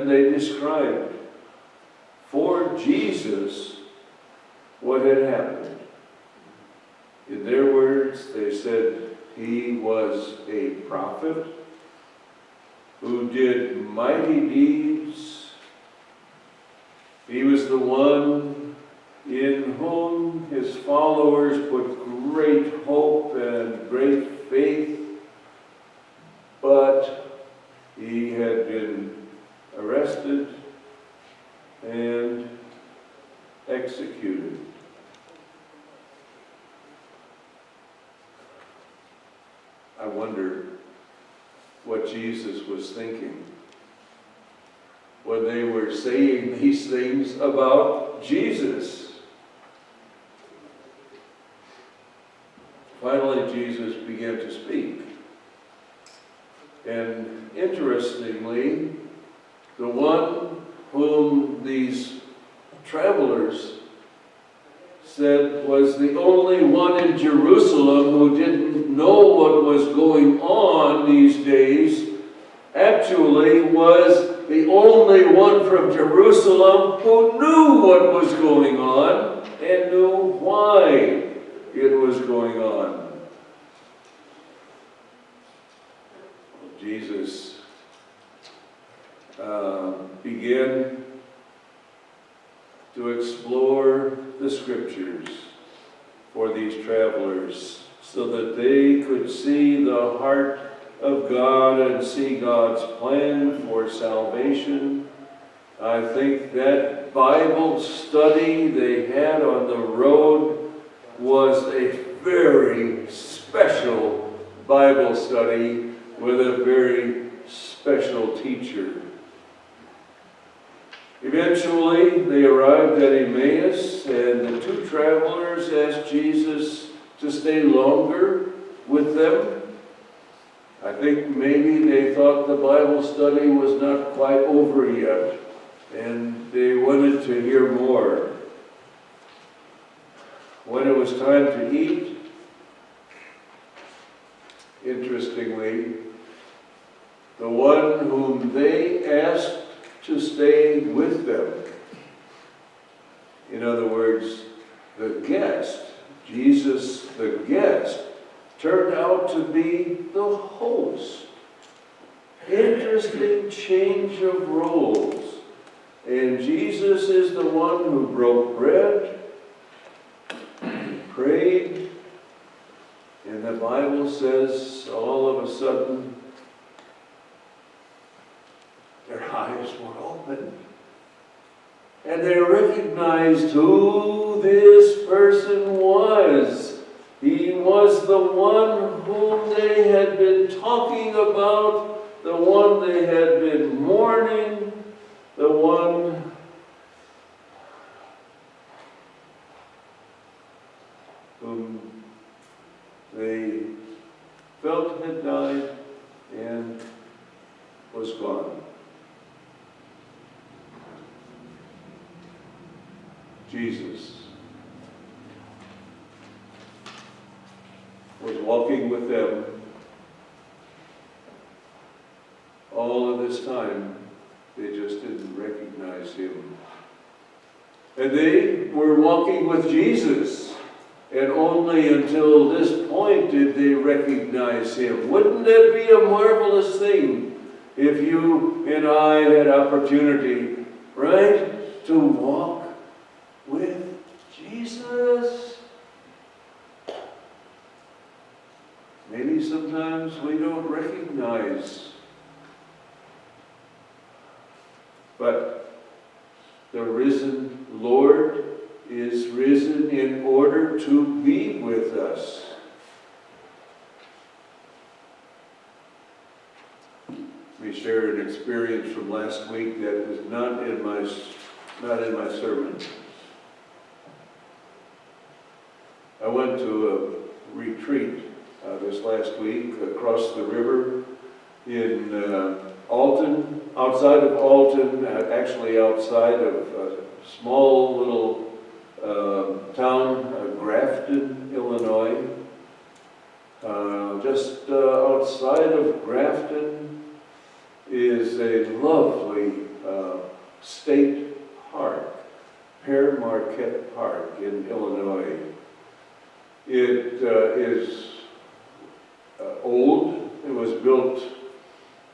then they described for Jesus what had happened. In their words, they said he was a prophet who did mighty deeds. He was the one in whom his followers put great hope and great faith, but he had been arrested and executed. I wonder what Jesus was thinking when they were saying these things about Jesus. Finally, Jesus began to speak. And interestingly, the one whom these travelers said was the only one in Jerusalem who didn't know what was going on these days, actually was the only one from Jerusalem who knew what was going on and knew why it was going on. Jesus began to explore the Scriptures for these travelers so that they could see the heart of God and see God's plan for salvation. I think that Bible study they had on the road was a very special Bible study with a very special teacher. Eventually, they arrived at Emmaus, and the two travelers asked Jesus to stay longer with them. I think maybe they thought the Bible study was not quite over yet, and they wanted to hear more. When it was time to eat, interestingly, the one whom they asked to stay with them, in other words, the guest, Jesus the guest, turned out to be the host. Interesting change of roles. And Jesus is the one who broke bread, prayed, and the Bible says all of a sudden their eyes were opened. And they recognized who this person was. He was the one whom they had been talking about, the one they had been mourning, the one whom they felt had died and was gone. Jesus was walking with them all of this time. They just didn't recognize him. And they were walking with Jesus, and only until this point did they recognize him. Wouldn't that be a marvelous thing if you and I had opportunity, right, to walk with Jesus? Maybe sometimes we don't recognize, but the risen Lord is risen in order to be with us. Let me share an experience from last week that was not in my sermon. I went to a retreat this last week across the river in Alton, outside of Alton, actually outside of a small little town, Grafton, Illinois. Just outside of Grafton is a lovely State Park, Pere Marquette Park in Illinois. It is old. It was built,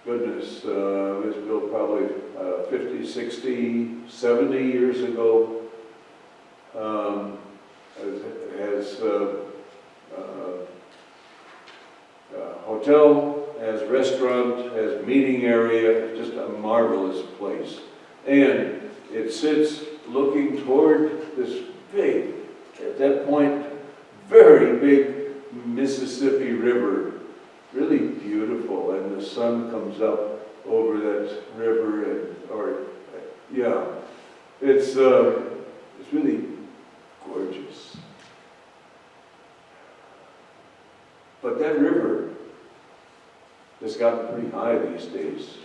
goodness, it was built probably 50, 60, 70 years ago. It has hotel, has restaurant, has meeting area, just a marvelous place. And it sits looking toward this big, at that point, very big Mississippi River. Really beautiful, and the sun comes up over that river, and, yeah, it's really gorgeous. But that river has gotten pretty high these days.